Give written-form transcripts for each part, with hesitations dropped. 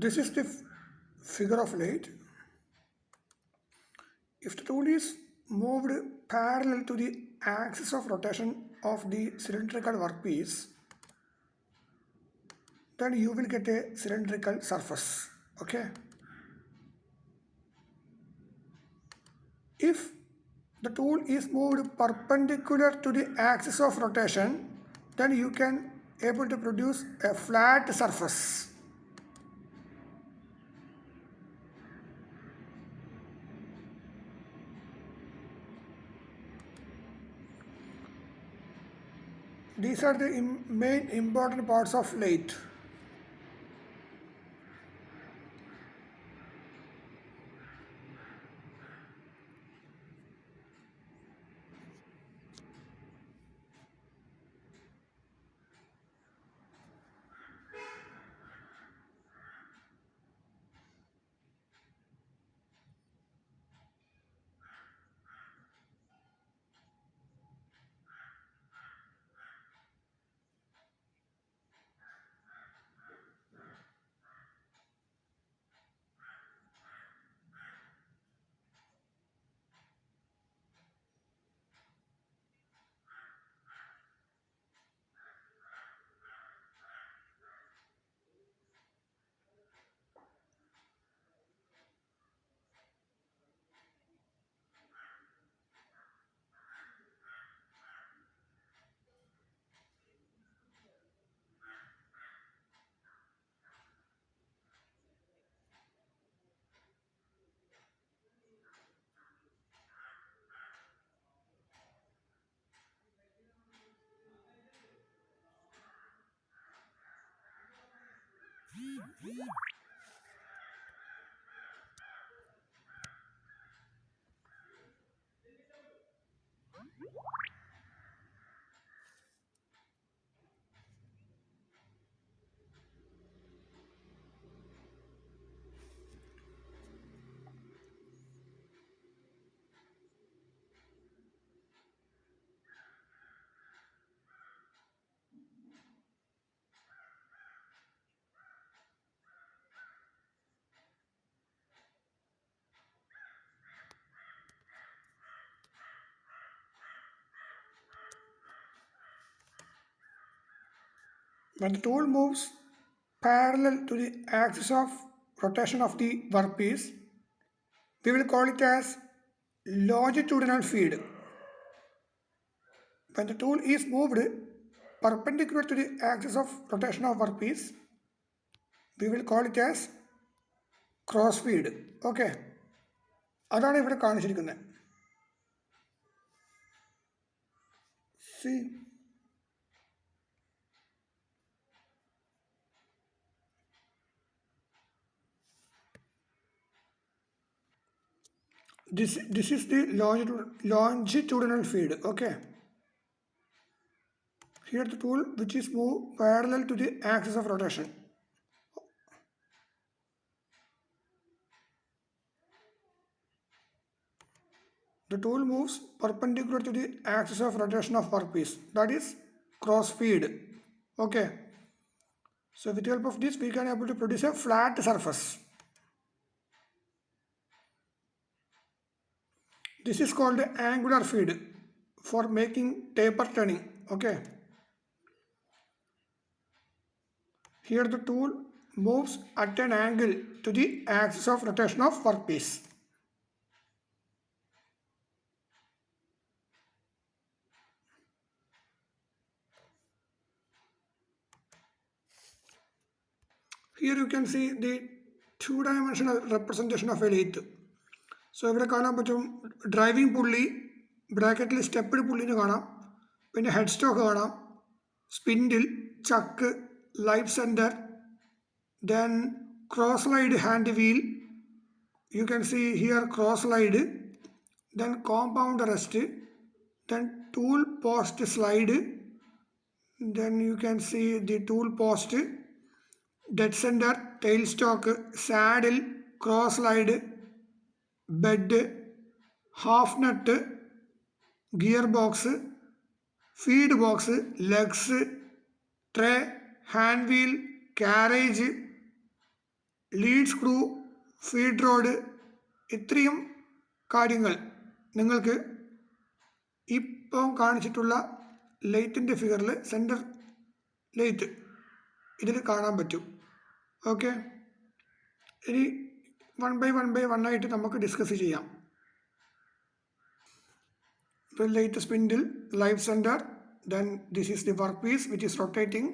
This is the figure of eight. If the tool is moved parallel to the axis of rotation of the cylindrical workpiece, then you will get a cylindrical surface. Okay. If the tool is moved perpendicular to the axis of rotation, then you can able to produce a flat surface. These are the main important parts of lathe. When the tool moves parallel to the axis of rotation of the workpiece, we will call it as longitudinal feed. When the tool is moved perpendicular to the axis of rotation of workpiece, we will call it as cross feed. Okay. അതാണ് ഇവിടെ കാണിച്ചിരിക്കുന്നത്. See, this is the longitudinal feed. Okay. Here the tool which is moved parallel to the axis of rotation. The tool moves perpendicular to the axis of rotation of workpiece. That is cross feed. Okay. So with the help of this we can able to produce a flat surface. This is called angular feed for making taper turning. Okay. Here the tool moves at an angle to the axis of rotation of workpiece. Here you can see the two-dimensional representation of a lathe. So ഇവിടെ കാണാൻ പറ്റും driving പുള്ളി, ബ്രാക്കറ്റിൽ സ്റ്റെപ്പിഡ് പുള്ളിന് കാണാം, പിന്നെ head stock കാണാം, spindle, chuck, live centre, then cross slide hand wheel, you can see here cross slide, then compound rest, then tool post slide, then you can see the tool post, dead center, tailstock, saddle, cross slide, bed, half nut, gearbox, feed box, legs, tray, hand wheel, carriage, lead screw, feed road, ഇത്രയും കാര്യങ്ങൾ നിങ്ങൾക്ക് ഇപ്പം കാണിച്ചിട്ടുള്ള ലൈറ്റിൻ്റെ ഫിഗറിൽ centre light ഇതിൽ കാണാൻ പറ്റും. ഓക്കെ, ഇനി വൺ ബൈ വൺ ആയിട്ട് നമുക്ക് ഡിസ്കസ് ചെയ്യാം. ഇപ്പോൾ light spindle, live centre, then this is the workpiece which is rotating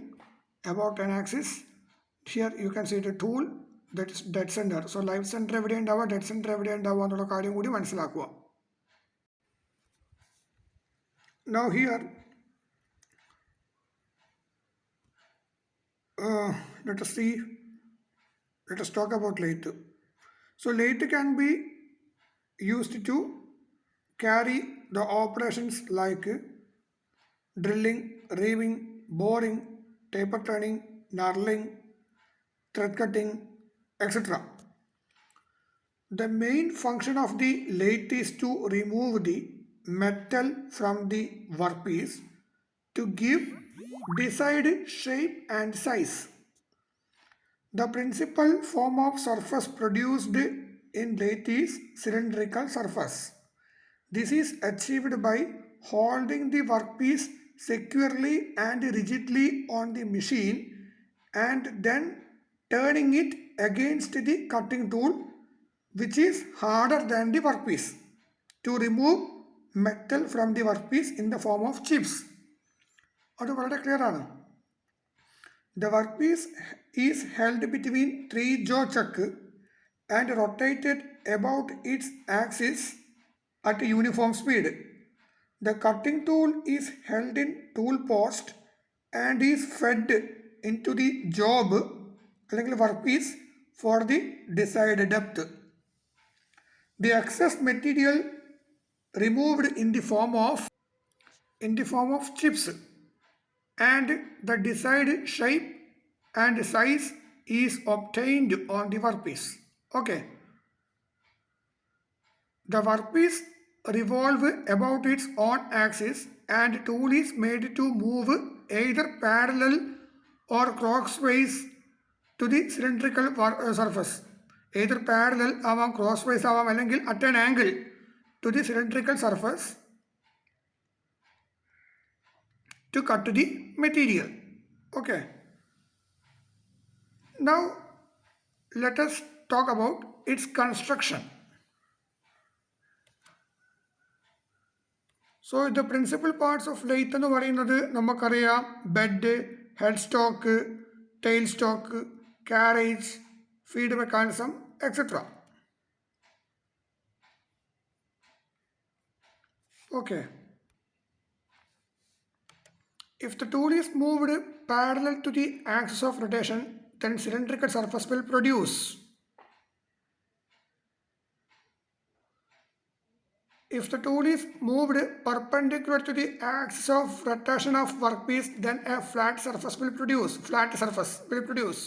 about an axis. Here you can see the tool, that is dead center. So live center എവിടെ ഉണ്ടാവുക, dead centre എവിടെ ഉണ്ടാവുക എന്നുള്ള കാര്യം കൂടി മനസ്സിലാക്കുക. Now here let us talk about lathe. So lathe can be used to carry the operations like drilling, reeving, boring, taper turning, knurling, thread cutting, etc. The main function of the lathe is to remove the metal from the workpiece to give desired shape and size. The principal form of surface produced in lathe is cylindrical surface. This is achieved by holding the workpiece securely and rigidly on the machine and then turning it against the cutting tool, which is harder than the workpiece, to remove metal from the workpiece in the form of chips. അത് വളരെ clear ആണ്. The workpiece is held between three jaw chuck and rotated about its axis at a uniform speed. The cutting tool is held in tool post and is fed into the job അല്ലെങ്കിൽ workpiece for the desired depth. The excess material removed in the form of chips and the desired shape and size is obtained on the workpiece. Okay. The workpiece revolves about its own axis and tool is made to move either parallel or crosswise to the cylindrical surface. Either parallel ആവാം, crosswise ആവാം, അല്ലെങ്കിൽ at an angle to the cylindrical surface to cut the material. Okay. Now let us talk about its construction. So the principal parts of lathe എന്ന് പറയുന്നത് നമുക്കറിയാം, bed, head stock, tail stock, carriage, feed mechanism, etc. Okay. If the tool is moved parallel to the axis of rotation, then cylindrical surface will produce. If the tool is moved perpendicular to the axis of rotation of workpiece, then a flat surface will produce.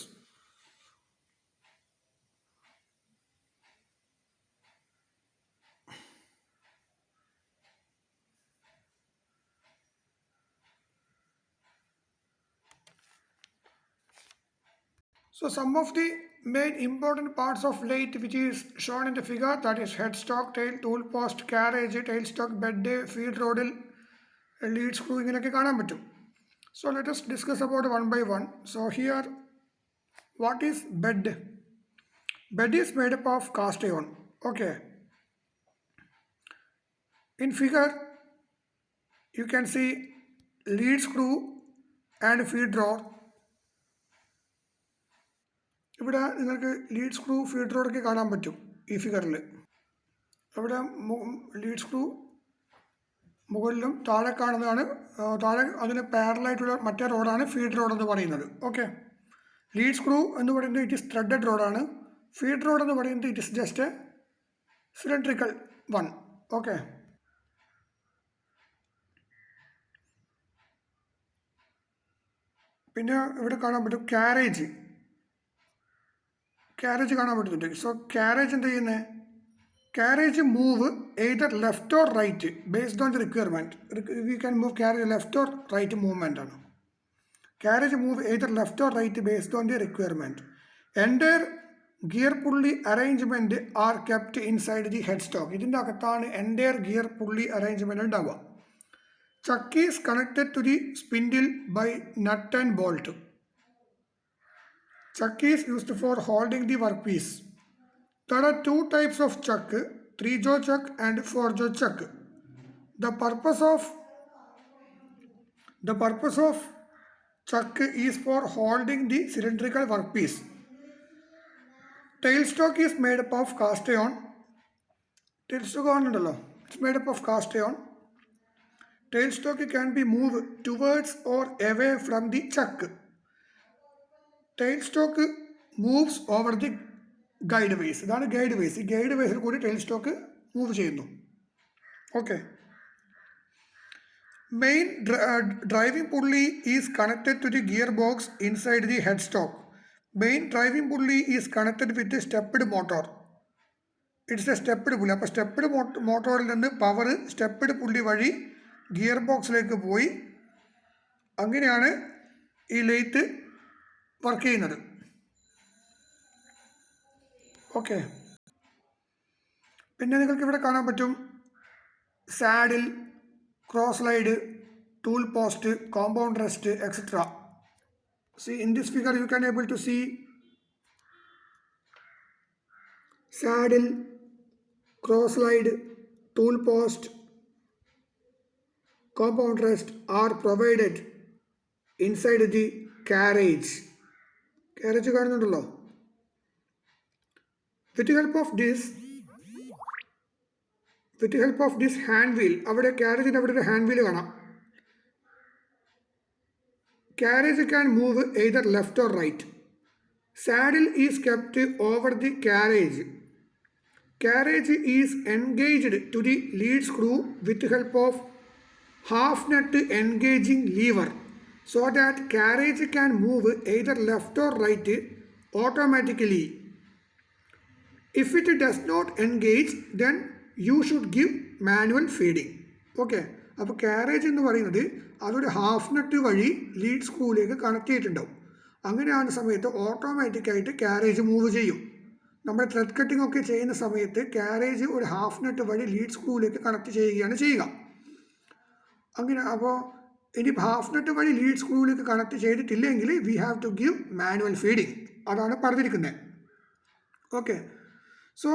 So some of the main important parts of lathe which is shown in the figure, that is headstock, tail, tool post, carriage, tailstock, bed, feed rod, lead screw, ഇങ്ങനെയൊക്കെ കാണാൻ പറ്റും. So let us discuss about one by one. So here, what is bed? Bed is made up of cast iron. Okay. In figure, you can see lead screw and feed rod. ഇവിടെ നിങ്ങൾക്ക് lead screw, feed റോഡൊക്കെ കാണാൻ പറ്റും ഈ ഫിഗറിൽ. ഇവിടെ lead screw മുകളിലും താഴെ കാണുന്നതാണ്, താഴെ അതിന് പാരലായിട്ടുള്ള മറ്റേ റോഡാണ് ഫീഡ് റോഡ് എന്ന് പറയുന്നത്. ഓക്കെ. ലീഡ് സ്ക്രൂ എന്ന് പറയുന്നത് ഇറ്റ് ഇസ് ത്രെഡഡ് റോഡാണ്. ഫീഡ് റോഡ് എന്ന് പറയുന്നത് it is just cylindrical one. Okay. പിന്നെ ഇവിടെ കാണാൻ പറ്റും ക്യാരേജ് കാണാൻ പറ്റുന്നുണ്ട്. സോ ക്യാരേജ് എന്ത് ചെയ്യുന്നത്, carriage move either left or right based on the requirement. We can move carriage left or right movement ആണ്. Carriage move either left or right based on the requirement. Entire gear pulley arrangement are kept inside the head stock. ഇതിൻ്റെ അകത്താണ് entire gear pulley arrangement ഉണ്ടാവുക. Chuck is connected to the spindle by nut and bolt. Chuck is used for holding the workpiece. There are two types of chuck, 3-jaw chuck and 4-jaw chuck. The purpose of chuck is for holding the cylindrical workpiece. Tailstock is made up of cast iron. Tailstock it's made up of cast iron. Tailstock can be moved towards or away from the chuck. Tailstock moves over the guide ways. ഇതാണ് guide ways. ഈ guide വേസിൽ കൂടി tail stock move ചെയ്യുന്നു. Okay. Main driving pulley is connected to the gear box inside the head stock. Main driving pulley is connected with stepped motor. It's a stepped pulley. അപ്പോൾ stepped മോട്ടോറിൽ നിന്ന് power stepped പുള്ളി വഴി gear ബോക്സിലേക്ക് പോയി അങ്ങനെയാണ് ഈ lathe work ചെയ്യുന്നത്. Okay. പിന്നെ നിങ്ങൾക്ക് ഇവിടെ കാണാൻ പറ്റും saddle, cross slide, tool post, compound rest etcetera. See in this figure you can able to see saddle, cross slide, tool post, compound rest are provided inside the carriage. Carriage കാണുന്നുണ്ടല്ലോ. With the help of this hand wheel, അവിടെ carriage അവിടെ ഒരു hand wheel കാണാം. Carriage can move either left or right. Saddle is kept over the carriage. Carriage is engaged to the lead screw with the help of half nut engaging lever, so that carriage can move either left or right automatically. If it does not engage, then you should give manual feeding. Okay. അപ്പോൾ carriage എന്ന് പറയുന്നത് അതൊരു half nut വഴി lead സ്ക്രൂവിലേക്ക് connect ചെയ്തിട്ടുണ്ടാവും. അങ്ങനെയാണ് സമയത്ത് ഓട്ടോമാറ്റിക്കായിട്ട് കാരേജ് മൂവ് ചെയ്യും. നമ്മൾ ത്രെഡ് കട്ടിംഗ് ഒക്കെ ചെയ്യുന്ന സമയത്ത് കാരേജ് ഒരു ഹാഫ് നട്ട് വഴി ലീഡ് സ്ക്രൂവിലേക്ക് കണക്ട് ചെയ്യുകയാണ് ചെയ്യുക. അങ്ങനെ അപ്പോൾ ഇനി ഹാഫ് നട്ട് വഴി ലീഡ് സ്ക്രൂവിലേക്ക് കണക്ട് ചെയ്തിട്ടില്ലെങ്കിൽ we have to give manual feeding. അതാണ് പറഞ്ഞിരിക്കുന്നത്. Okay. So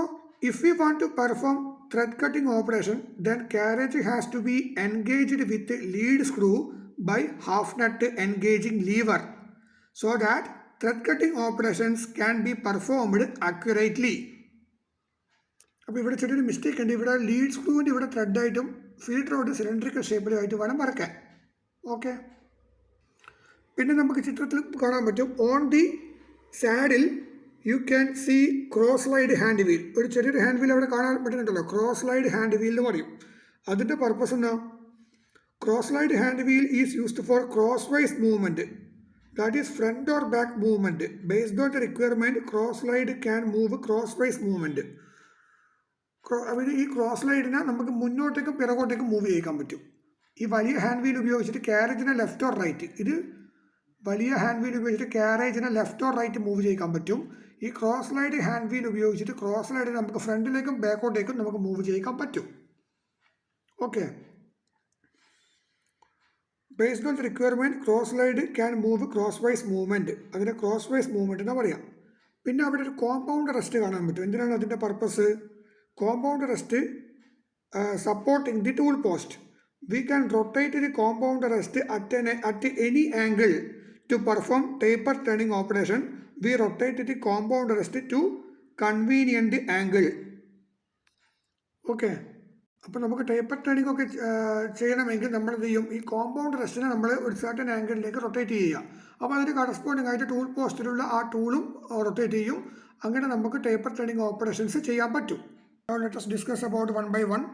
if we want to perform thread cutting operation, then carriage has to be engaged with the lead screw by half nut engaging lever, so that thread cutting operations can be performed accurately. അപ്പോൾ ഇവിടെ ചെറിയൊരു mistake ഉണ്ട്. ഇവിടെ lead സ്ക്രൂവിൻ്റെ ഇവിടെ ത്രെഡായിട്ടും feed rod cylindrical ഷേപ്പിലുമായിട്ട് വേണം വരയ്ക്കാൻ. ഓക്കെ. പിന്നെ നമുക്ക് ചിത്രത്തിൽ കാണാൻ പറ്റും on the saddle you can see cross slide hand wheel. ഒരു ചെറിയൊരു ഹാൻഡ് വീൽ അവിടെ കാണാൻ പറ്റുന്നുണ്ടല്ലോ. ക്രോസ് സ്ലൈഡ് ഹാൻഡ് വീൽ എന്ന് പറയും. അതിൻ്റെ പർപ്പസ് എന്താ? Cross slide hand wheel is used for crosswise movement, that is front or back movement. Based on the requirement cross slide can move crosswise movement. ഈ cross സ്ലൈഡിനെ നമുക്ക് മുന്നോട്ടേക്കും പിറകോട്ടേക്കും move ചെയ്യിക്കാൻ പറ്റും. ഈ വലിയ ഹാൻഡ് വീൽ ഉപയോഗിച്ചിട്ട് കാരേജിനെ left or right, ഇത് വലിയ ഹാൻഡ് വീൽ ഉപയോഗിച്ചിട്ട് കാരേജിനെ ലെഫ്റ്റ് ഓർ റൈറ്റ് മൂവ് ചെയ്യിക്കാൻ പറ്റും. ഈ ക്രോസ് സ്ലൈഡ് ഹാൻഡ് വീൽ ഉപയോഗിച്ചിട്ട് ക്രോസ് സ്ലൈഡ് നമുക്ക് ഫ്രണ്ടിലേക്കും ബാക്കോട്ടേക്കും നമുക്ക് മൂവ് ചെയ്യിക്കാൻ പറ്റും. Okay. Based on the requirement cross slide can move crosswise movement. അതിനെ ക്രോസ് വൈസ് മൂവ്മെൻറ്റ് എന്ന് പറയാം. പിന്നെ അവിടെ ഒരു കോമ്പൗണ്ട് റെസ്റ്റ് കാണാൻ പറ്റും. എന്തിനാണ് അതിൻ്റെ purpose? Compound rest supporting the tool post. We can rotate the compound rest at any angle to perform taper turning operation. We rotate the compound rest to convenient angle. Okay. അപ്പോൾ നമുക്ക് taper turning ഒക്കെ ചെയ്യണമെങ്കിൽ നമ്മൾ എന്ത് ചെയ്യും? ഈ compound റെസ്റ്റിനെ നമ്മൾ ഒരു സർട്ടൻ ആംഗിളിലേക്ക് റൊട്ടേറ്റ് ചെയ്യുക. അപ്പോൾ അതിന് കറസ്പോണ്ടിങ് ആയിട്ട് ടൂൾ പോസ്റ്റിലുള്ള ആ ടൂളും റൊട്ടേറ്റ് ചെയ്യും. അങ്ങനെ നമുക്ക് ടേപ്പർ ടേണിംഗ് ഓപ്പറേഷൻസ് ചെയ്യാൻ പറ്റും. Now let us discuss about one by one.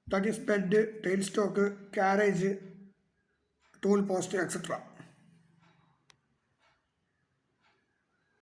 That is bed, tail stock, carriage, tool post, etc.